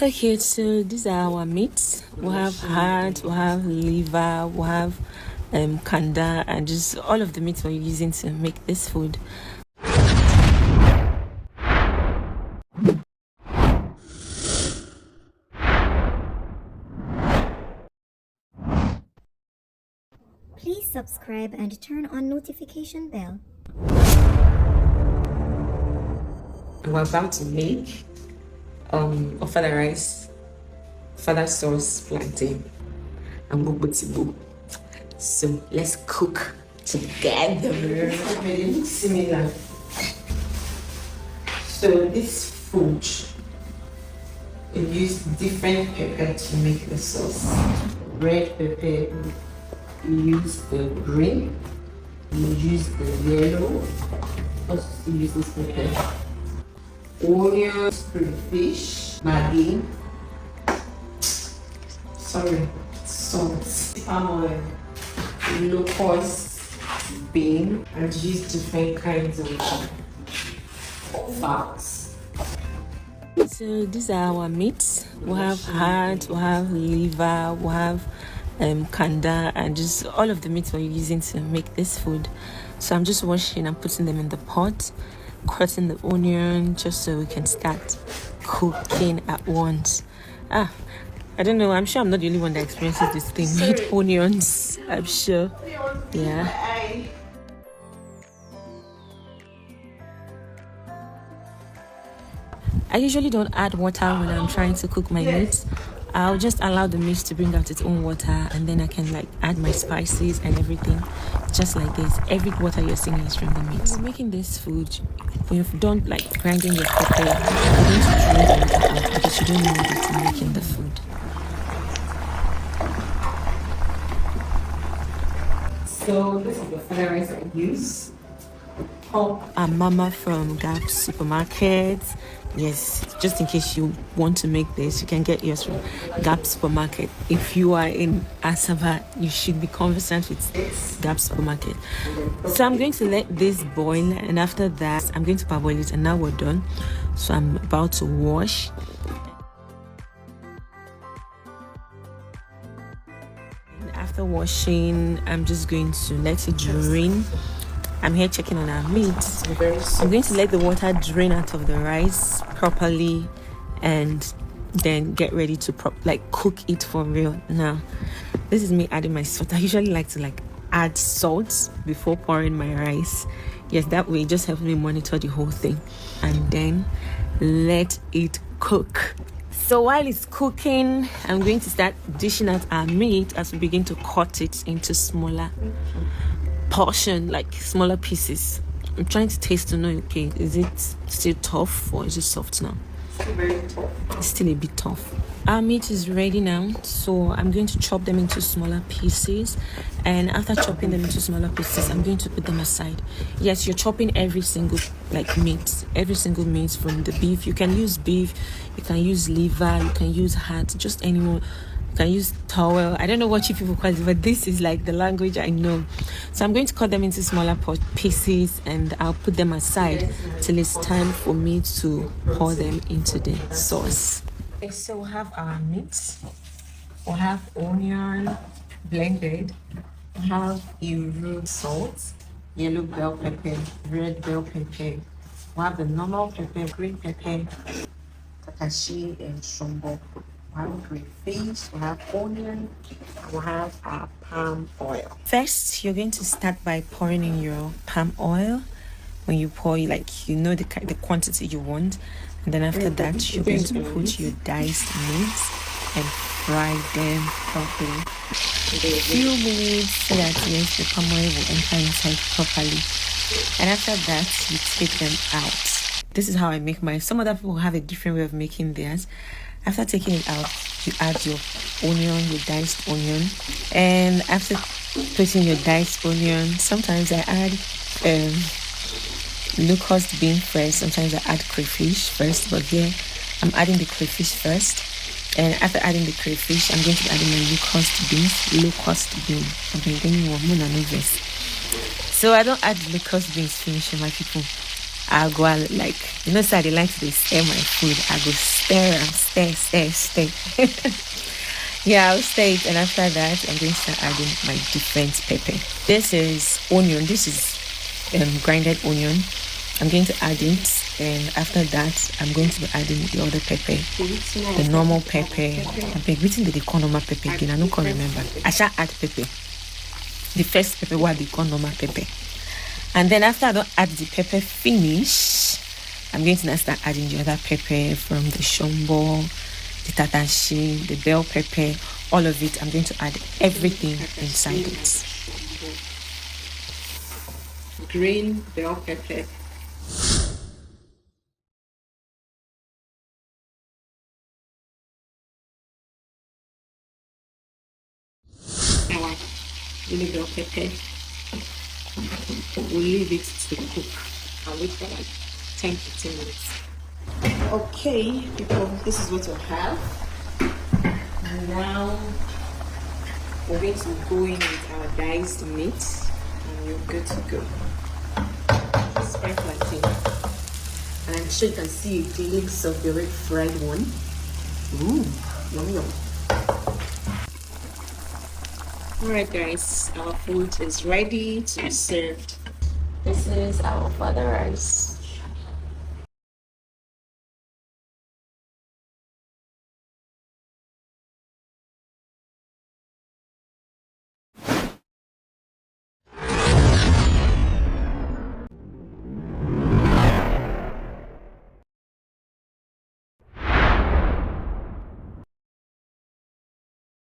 Okay, so these are our meats. We have heart, we have liver, we have kanda, and just all of the meats we're using to make this food. Please subscribe and turn on notification bell. We're about to make ofada rice, fada sauce, plantain, and bobotibo. So let's cook together. Similar. So this food, we use different pepper to make the sauce. Red pepper, we use the green, we use the yellow, also use this pepper. Onions, crayfish, maggi, salt, palm oil, locust, bean, and use different kinds of fats. So these are our meats. We have heart, we have liver, we have kanda, and just all of the meats we're using to make this food. So I'm just washing and putting them in the pot, cutting the onion just so we can start cooking at once. I don't know, I'm sure I'm not the only one that experiences this thing with onions, I'm sure. Yeah. I usually don't add water when I'm trying to cook my meat. I'll just allow the meat to bring out its own water, and then I can like add my spices and everything just like this. Every water you're seeing is from the meat. When you're making this food, when you've done like grinding your pepper, you're going to drain the water out because you don't need it in making the food. So this is the fried rice I use. A mama from Gap supermarket. Yes, just in case you want to make this, you can get yours from Gap supermarket. If you are in Asaba, you should be conversant with Gap supermarket. So I'm going to let this boil, and after that I'm going to parboil it, and now we're done. So I'm about to wash. And after washing, I'm just going to let it drain. I'm here checking on our meat. I'm going to let the water drain out of the rice properly, and then get ready to cook it for real. Now, this is me adding my salt. I usually like to add salt before pouring my rice. Yes, that way it just helps me monitor the whole thing, and then let it cook. So while it's cooking, I'm going to start dishing out our meat as we begin to cut it into smaller portion, like smaller pieces. I'm trying to taste to know, okay, is it still tough or is it soft now? Still very tough. It's still a bit tough. Our meat is ready now, so I'm going to chop them into smaller pieces, and after chopping them into smaller pieces, I'm going to put them aside. Yes, you're chopping every single meat from the beef. You can use beef, you can use liver, you can use heart, just anyone. You can use towel. I don't know what you people call it, but this is like the language I know. So I'm going to cut them into smaller pieces, and I'll put them aside till it's time for me to pour them into the sauce. Okay, so we have our meat. We have onion blended. We have Iru salt, yellow bell pepper, red bell pepper. We have the normal pepper, green pepper, takashi, and shombo. We have crayfish, we have onion, and we have our palm oil. First, you're going to start by pouring in your palm oil. When you pour, you know the quantity you want, and then after that, you're going to put your diced meats and fry them properly. A few minutes so that yes, the palm oil will enter inside properly, and after that, you take them out. This is how I make mine. Some other people have a different way of making theirs. After taking it out, you add your onion, your diced onion, and after putting your diced onion, sometimes I add locust bean first, sometimes I add crayfish first, but here I'm adding the crayfish first, and after adding the crayfish, I'm going to be adding my locust bean. So I don't add locust beans finish, my people. I go like, you know, so they like to stir my food. I go stir and stir. Yeah, I'll stir it, and after that, I'm going to start adding my different pepper. This is onion. This is grinded onion. I'm going to add it, and after that, I'm going to be adding the other pepper, the normal pepper. I'm waiting the normal pepper again. I don't can remember. I shall add pepper. The first pepper, what they call normal pepper. And then after I don't add the pepper finish, I'm going to now start adding the other pepper from the shombo, the tatashi, the bell pepper, all of it. I'm going to add everything inside it. Green bell pepper. Our green bell pepper. We'll leave it to cook and wait for like 10-15 minutes. Okay, people, this is what we have. And now we're going to go in with our diced meat and we're good to go. This is fried plantain. And I'm sure you can see a glimpse of the red fried one. Ooh, yum yum. Alright guys, our food is ready to be served. This is our father rice.